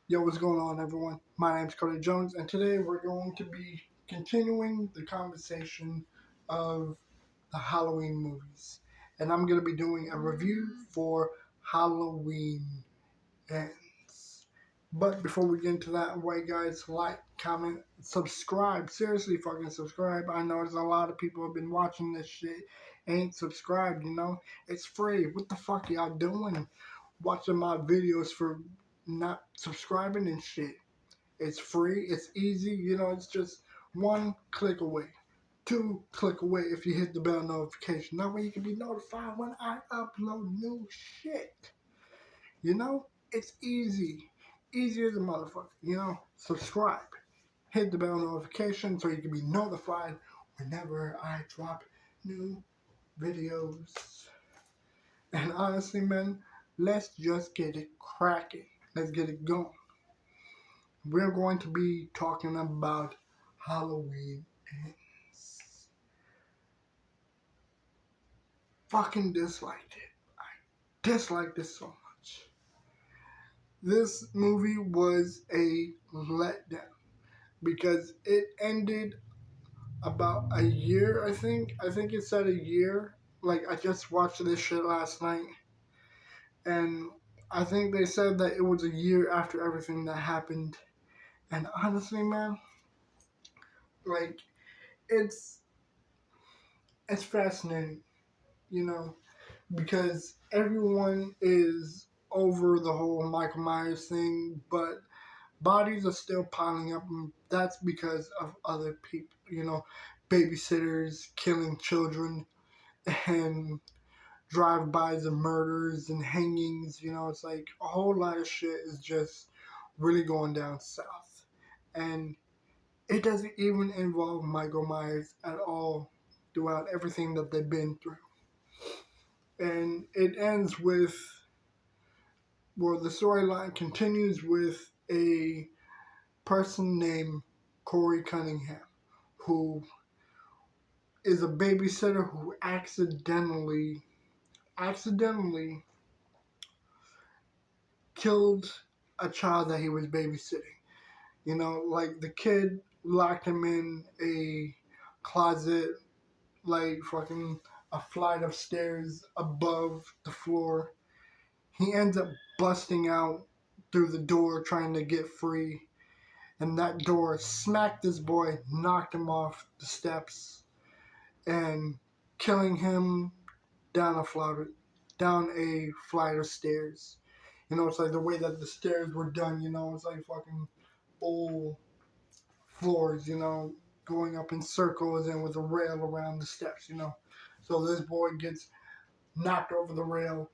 Yo, what's going on, everyone? My name's Cody Jones, and today we're going to be continuing the conversation of the Halloween movies. And I'm going to be doing a review for Halloween Ends. But before we get into that, wait, guys, like, comment, subscribe. Seriously, fucking subscribe. I know there's a lot of people have been watching this shit, ain't subscribed, you know? It's free. What the fuck y'all doing? Watching my videos for not subscribing and shit. It's free, it's easy, it's just one click away. Two click away if you hit the bell notification. That way you can be notified when I upload new shit. It's easy. Easy as a motherfucker, Subscribe. Hit the bell notification so you can be notified whenever I drop new videos. And honestly, man, let's just get it cracking. Let's get it going. We're going to be talking about Halloween Ends. Fucking disliked it. I disliked it so much. This movie was a letdown because it ended about a year, I think. I think it said a year. Like, I just watched this shit last night. And I think they said that it was a year after everything that happened. And honestly, man, like, it's it's fascinating, you know, because everyone is over the whole Michael Myers thing, but bodies are still piling up, and that's because of other people, babysitters killing children and drive-bys and murders and hangings. It's like a whole lot of shit is just really going down south. And it doesn't even involve Michael Myers at all throughout everything that they've been through. And it ends with, well, the storyline continues with a person named Corey Cunningham, who is a babysitter who accidentally killed a child that he was babysitting. Like the kid locked him in a closet, like fucking a flight of stairs above the floor. He ends up busting out through the door trying to get free, and that door smacked this boy, knocked him off the steps, and killing him down a flight of stairs. It's like the way that the stairs were done. It's like fucking old floors. Going up in circles and with a rail around the steps. So this boy gets knocked over the rail,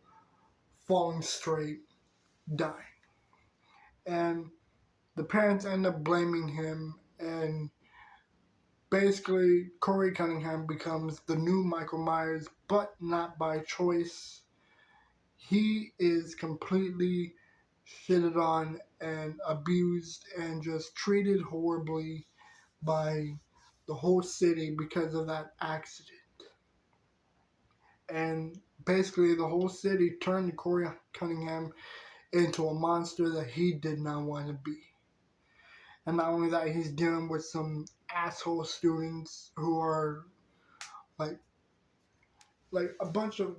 falling straight, dying, and the parents end up blaming him, and basically Corey Cunningham becomes the new Michael Myers, but not by choice. He is completely shitted on and abused and just treated horribly by the whole city because of that accident. And basically the whole city turned Corey Cunningham into a monster that he did not want to be. And not only that, he's dealing with some asshole students who are like a bunch of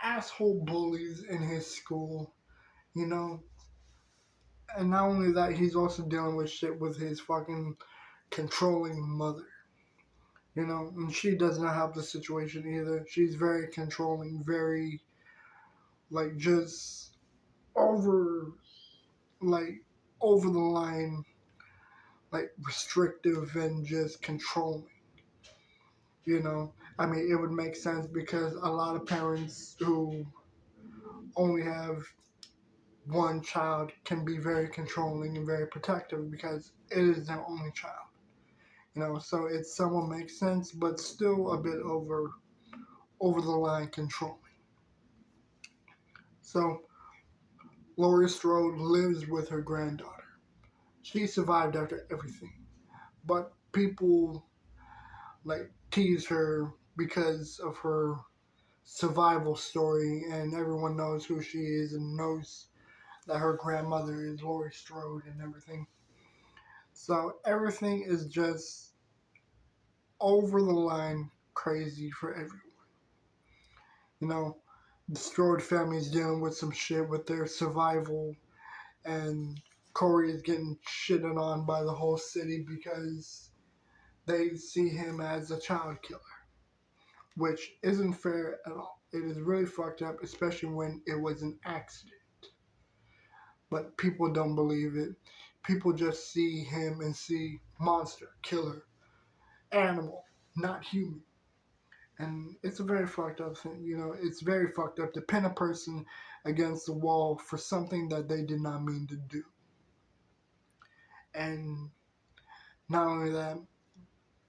asshole bullies in his school, you know. And not only that, he's also dealing with shit with his fucking controlling mother, and she does not help the situation either. She's very controlling, very just over like over the line, restrictive and just controlling. I mean, it would make sense because a lot of parents who only have one child can be very controlling and very protective because it is their only child. So it somewhat makes sense, but still a bit over the line controlling. So Laurie Strode lives with her granddaughter. She survived after everything, but people tease her because of her survival story, and everyone knows who she is and knows that her grandmother is Laurie Strode and everything. So everything is just over the line crazy for everyone. You know, the Strode family is dealing with some shit with their survival, and Corey is getting shitted on by the whole city because they see him as a child killer, which isn't fair at all. It is really fucked up, especially when it was an accident. But people don't believe it. People just see him and see monster, killer, animal, not human. And it's a very fucked up thing. You know, it's very fucked up to pin a person against the wall for something that they did not mean to do. And not only that,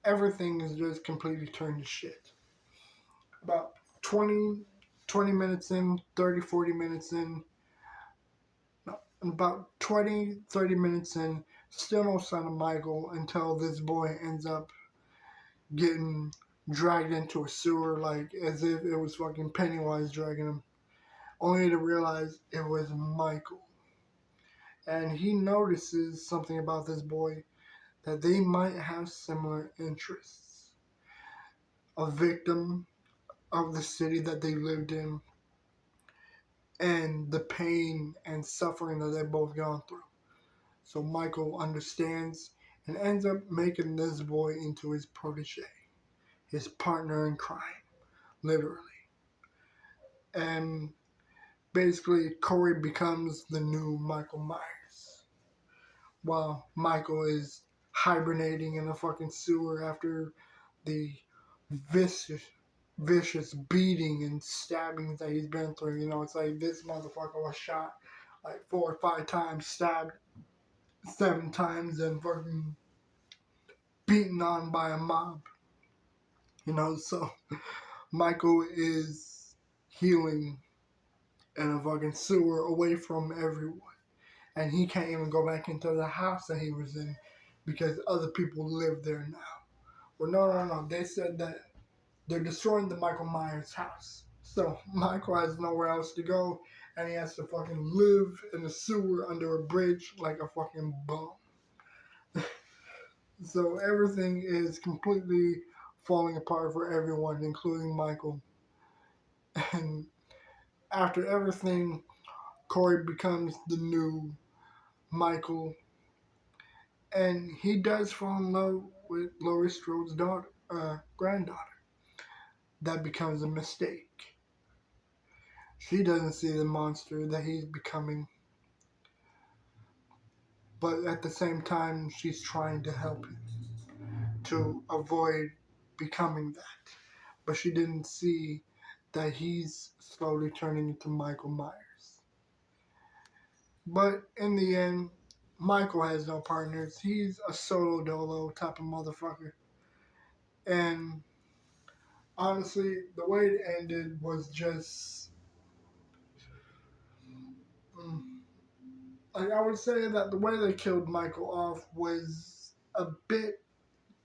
everything is just completely turned to shit. About 20 minutes in, 30, 40 minutes in, no, about 20, 30 minutes in, still no sign of Michael until this boy ends up getting dragged into a sewer like as if it was fucking Pennywise dragging him, only to realize it was Michael. And he notices something about this boy, that they might have similar interests. A victim of the city that they lived in, and the pain and suffering that they've both gone through. So Michael understands and ends up making this boy into his protege, his partner in crime, literally. And basically, Corey becomes the new Michael Myers, while Michael is hibernating in a fucking sewer after the vicious, vicious beating and stabbings that he's been through. You know, it's like this motherfucker was shot like 4 or 5 times, stabbed 7 times, and fucking beaten on by a mob. You know, so Michael is healing in a fucking sewer away from everyone. And he can't even go back into the house that he was in because other people live there now. Well, no. They said that they're destroying the Michael Myers house. So Michael has nowhere else to go, and he has to fucking live in a sewer under a bridge like a fucking bum. So everything is completely falling apart for everyone, including Michael. And after everything, Corey becomes the new Michael, and he does fall in love with Laurie Strode's granddaughter. That becomes a mistake. She doesn't see the monster that he's becoming, but at the same time, she's trying to help him to avoid becoming that. But she didn't see that he's slowly turning into Michael Myers. But in the end, Michael has no partners. He's a solo dolo type of motherfucker. And honestly, the way it ended was just. Like, I would say that the way they killed Michael off was a bit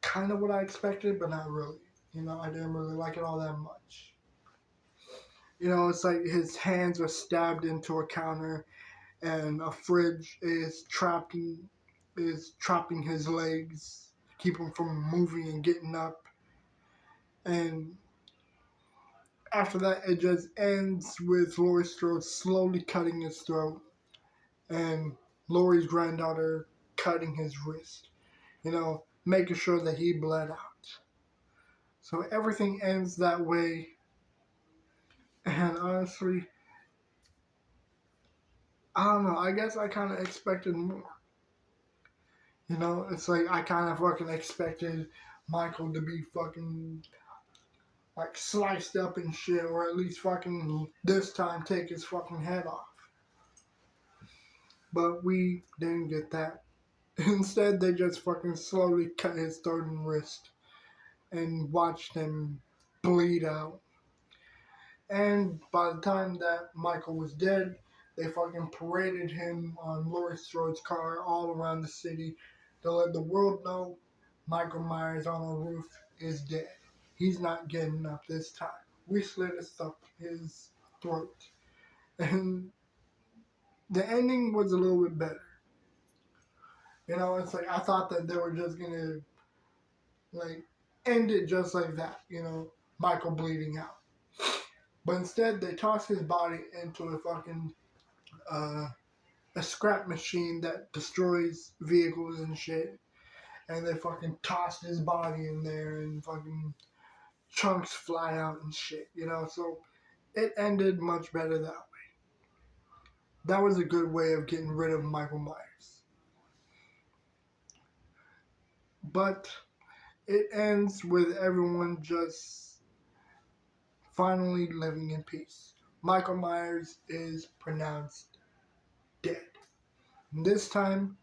kind of what I expected, but not really. You know, I didn't really like it all that much. You know, it's like his hands are stabbed into a counter, and a fridge is trapping his legs, keep him from moving and getting up. And after that, it just ends with Laurie Strode slowly cutting his throat, and Laurie's granddaughter cutting his wrist. You know, making sure that he bled out. So everything ends that way. And honestly, I don't know. I guess I kind of expected more. You know, it's like I kind of fucking expected Michael to be fucking like sliced up and shit, or at least fucking this time take his fucking head off. But we didn't get that. Instead, they just fucking slowly cut his throat and wrist and watched him bleed out. And by the time that Michael was dead, they fucking paraded him on Laurie Strode's car all around the city to let the world know Michael Myers on a roof is dead. He's not getting up this time. We slit his throat. And the ending was a little bit better. You know, it's like I thought that they were just gonna like end it just like that. You know, Michael bleeding out. But instead, they toss his body into a fucking a scrap machine that destroys vehicles and shit. And they fucking tossed his body in there, and fucking chunks fly out and shit. You know, so it ended much better that way. That was a good way of getting rid of Michael Myers. But it ends with everyone just finally living in peace. Michael Myers is pronounced dead. And this time,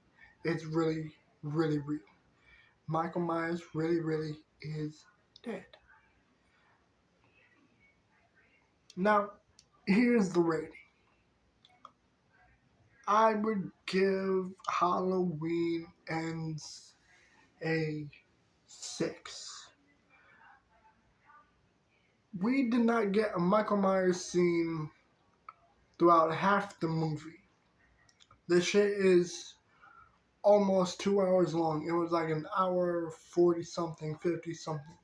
it's really, really real. Michael Myers really, really is dead. Now, here's the rating. I would give Halloween Ends a 6. We did not get a Michael Myers scene throughout half the movie. This shit is almost 2 hours long. It was like an hour 40 something, 50 something.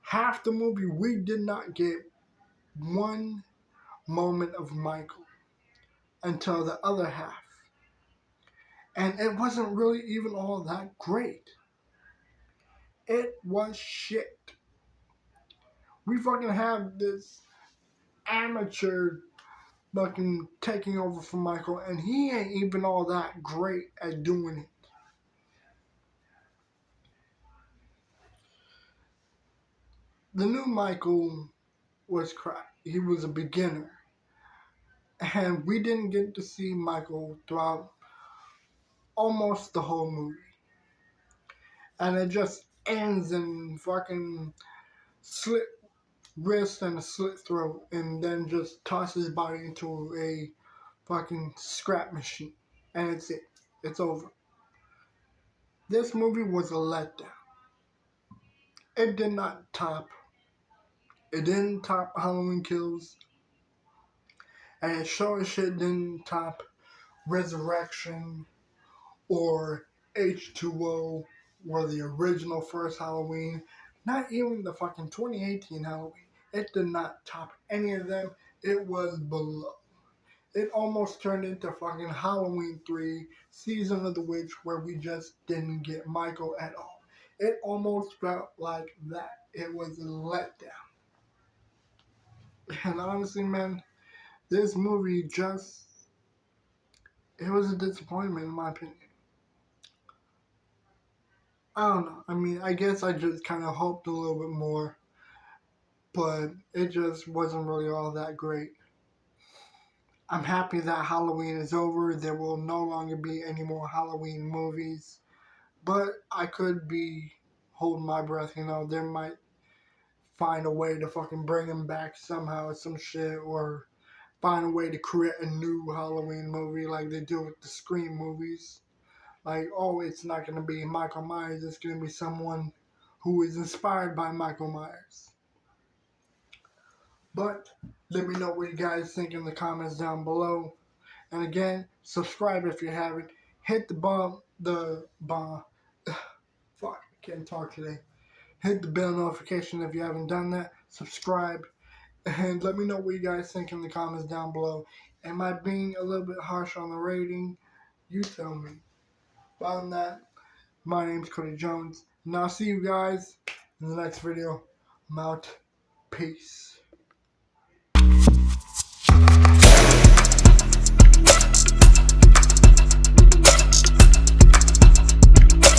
Half the movie, we did not get one moment of Michael until the other half. And it wasn't really even all that great. It was shit. We fucking have this amateur fucking taking over for Michael, and he ain't even all that great at doing it. The new Michael was crap. He was a beginner. And we didn't get to see Michael throughout almost the whole movie. And it just ends in fucking slit wrist and a slit throat, and then just toss his body into a fucking scrap machine. And it's it. It's over. This movie was a letdown. It did not top. It didn't top Halloween Kills. And it sure as shit didn't top Resurrection or H2O or the original first Halloween. Not even the fucking 2018 Halloween. It did not top any of them. It was below. It almost turned into fucking Halloween 3, Season of the Witch, where we just didn't get Michael at all. It almost felt like that. It was a letdown. And honestly, man, this movie just, it was a disappointment in my opinion. I don't know. I mean, I guess I just kind of hoped a little bit more, but it just wasn't really all that great. I'm happy that Halloween is over. There will no longer be any more Halloween movies, but I could be holding my breath, you know. They might find a way to fucking bring him back somehow or some shit, or find a way to create a new Halloween movie like they do with the Scream movies. Like, oh, it's not going to be Michael Myers, it's going to be someone who is inspired by Michael Myers. But let me know what you guys think in the comments down below. And again, subscribe if you haven't. Hit the bomb, fuck, I can't talk today. Hit the bell notification if you haven't done that. Subscribe. And let me know what you guys think in the comments down below. Am I being a little bit harsh on the rating? You tell me. But other than that, my name's Cody Jones. And I'll see you guys in the next video. I'm out. Peace.